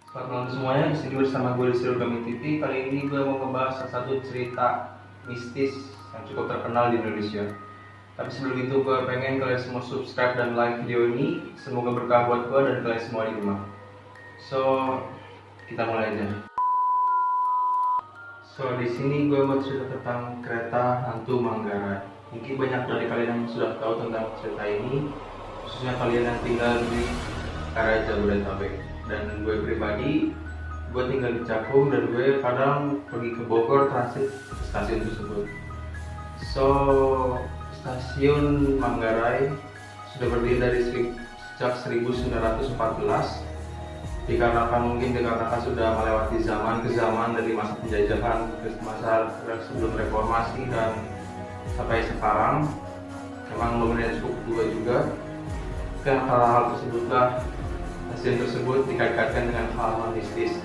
Selamat malam semuanya, di sini bersama gue di Kami TV. Kali ini gue mau membahas salah satu cerita mistis yang cukup terkenal di Indonesia. Tapi sebelum itu gue pengen kalian semua subscribe dan like video ini. Semoga berkah buat gue dan kalian semua di rumah. So, kita mulai aja. So, di sini gue mau cerita tentang kereta hantu Manggarai. Mungkin banyak dari kalian yang sudah tahu tentang cerita ini, khususnya kalian yang tinggal di area Jabodetabek. Dan gue pribadi, gue tinggal di Cakung dan gue kadang pergi ke Bogor transit stasiun tersebut. So, stasiun Manggarai sudah berdiri dari sejak 1914. Dikarenakan sudah melewati zaman ke zaman, dari masa penjajahan ke masa sebelum reformasi dan sampai sekarang, memang lumayan cukup juga. Karena hal-hal tersebutlah stasiun tersebut dikaitkan dengan hal-hal mistis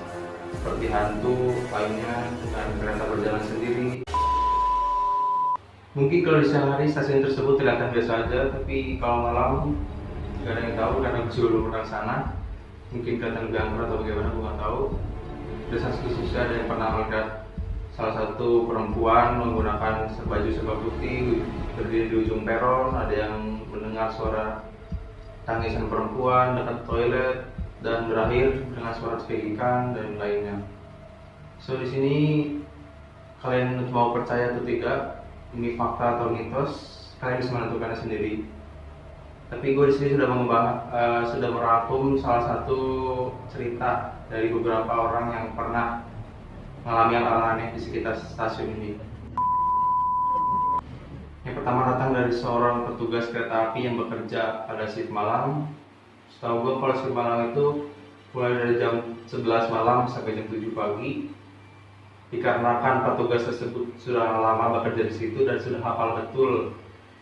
seperti hantu lainnya dengan kereta berjalan sendiri. Mungkin kalau di siang hari stasiun tersebut kelihatan biasa saja, tapi kalau malam gak ada yang tahu karena gue belum pernah sana. Mungkin kelihatan ganggu atau bagaimana, gue nggak tahu. Desas-desusnya ada yang pernah melihat salah satu perempuan menggunakan baju serba putih berdiri di ujung peron. Ada yang mendengar suara tangisan perempuan dekat toilet, dan berakhir dengan suara cekikikan dan lainnya. So, di sini kalian mau percaya atau tidak, ini fakta atau mitos, kalian bisa menentukannya sendiri. Tapi gue di sini sudah merangkum salah satu cerita dari beberapa orang yang pernah mengalami hal aneh di sekitar stasiun ini. Yang pertama datang dari seorang petugas kereta api yang bekerja pada shift malam. Setahu gue kalau shift malam itu mulai dari jam 11 malam sampai jam 7 pagi. Dikarenakan petugas tersebut sudah lama bekerja di situ dan sudah hafal betul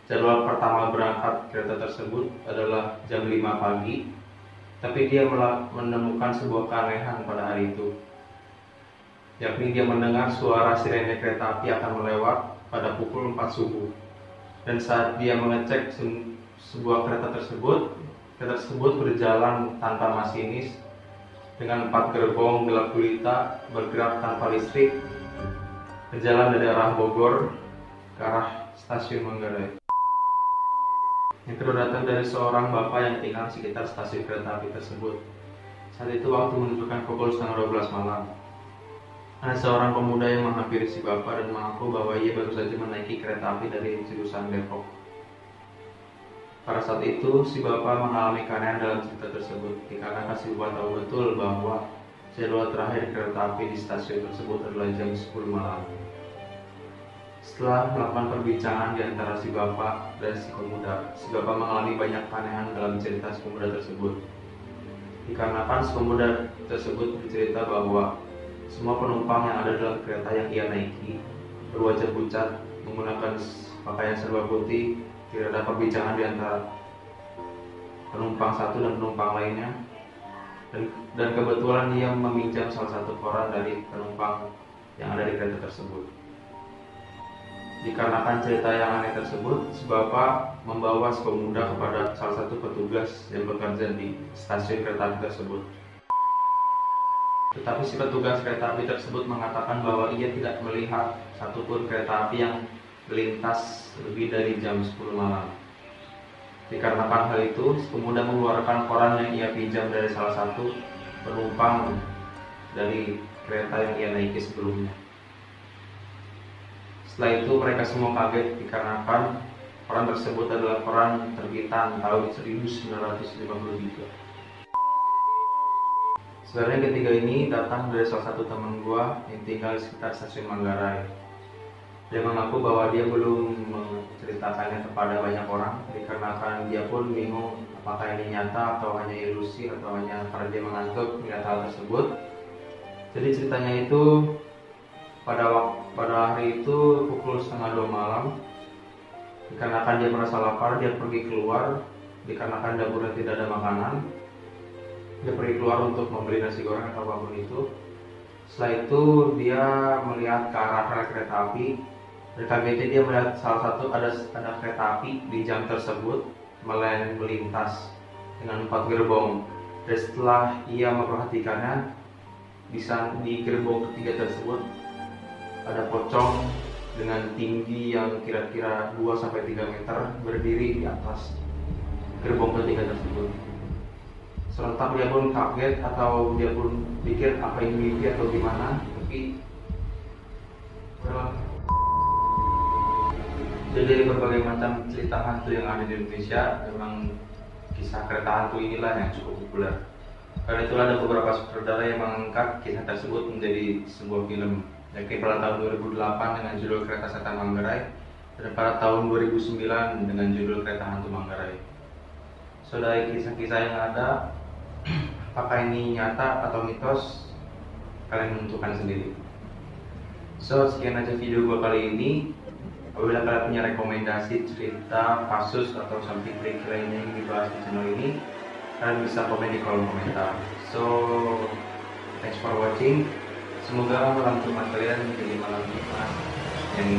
jadwal pertama berangkat kereta tersebut adalah jam 5 pagi. Tapi dia menemukan sebuah keanehan pada hari itu, yakni dia mendengar suara sirene kereta api akan melewat pada pukul 4 subuh. Dan saat dia mengecek sebuah kereta tersebut berjalan tanpa masinis dengan 4 gerbong gelap gulita bergerak tanpa listrik, berjalan dari arah Bogor ke arah stasiun Manggarai. Yang kedua datang dari seorang bapak yang tinggal di sekitar stasiun kereta api tersebut. Saat itu waktu menunjukkan pukul setengah 12 malam. Ada seorang pemuda yang menghampiri si bapak dan mengaku bahwa ia baru saja menaiki kereta api dari jurusan Depok. Pada saat itu, si bapak mengalami keanehan dalam cerita tersebut, dikarenakan si bapak tahu betul bahwa jadwal terakhir kereta api di stasiun tersebut adalah jam 10 malam. Setelah melakukan perbincangan di antara si bapak dan si pemuda, si bapak mengalami banyak keanehan dalam cerita si pemuda tersebut. Dikarenakan si pemuda tersebut bercerita bahwa semua penumpang yang ada dalam kereta yang ia naiki berwajah pucat, menggunakan pakaian serba putih, tidak ada perbincangan di antara penumpang satu dan penumpang lainnya. Dan kebetulan ia meminjam salah satu koran dari penumpang yang ada di kereta tersebut. Dikarenakan cerita yang aneh tersebut, si bapak membawa si pemuda kepada salah satu petugas yang bekerja di stasiun kereta api tersebut. Tetapi si petugas kereta api tersebut mengatakan bahwa ia tidak melihat satupun kereta api yang melintas lebih dari jam 10 malam. Dikarenakan hal itu, si pemuda mengeluarkan koran yang ia pinjam dari salah satu penumpang dari kereta yang ia naiki sebelumnya. Setelah itu mereka semua kaget dikarenakan koran tersebut adalah koran terbitan tahun 1953. Sebenarnya ketiga ini datang dari salah satu teman gua yang tinggal di sekitar stasiun Manggarai. Dia mengaku bahwa dia belum menceritakannya kepada banyak orang dikarenakan dia pun bingung apakah ini nyata atau hanya ilusi atau hanya karena dia mengantuk melihat hal tersebut. Jadi ceritanya itu pada hari itu pukul 1:30 malam, dikarenakan dia merasa lapar, dia pergi keluar. Dikarenakan dapurnya tidak ada makanan, dia pergi keluar untuk membeli nasi goreng atau apapun itu. Setelah itu dia melihat ke arah rel kereta api. Dari kagetnya dia melihat ada kereta api di jam tersebut melintas dengan 4 gerbong. Dan setelah ia memperhatikannya, di gerbong ketiga tersebut ada pocong dengan tinggi yang kira-kira 2-3 meter berdiri di atas gerbong ketiga tersebut. Serentak dia pun kaget, atau dia pun pikir apa ini mimpi atau gimana. Tapi jadi dari berbagai macam cerita hantu yang ada di Indonesia, memang kisah kereta hantu inilah yang cukup populer. Karena itulah ada beberapa sutradara yang mengangkat kisah tersebut menjadi sebuah film, yakni pada tahun 2008 dengan judul Kereta Setan Manggarai, dan pada tahun 2009 dengan judul Kereta Hantu Manggarai. So, dari kisah-kisah yang ada, apakah ini nyata atau mitos, kalian menentukan sendiri. So, sekian aja video gue kali ini. Apabila kalian punya rekomendasi cerita, kasus, atau something tricky lainnya yang dibahas di channel ini, kalian bisa komen di kolom komentar. So, thanks for watching. Semoga malam Jumat kalian menjadi malam Jumat yang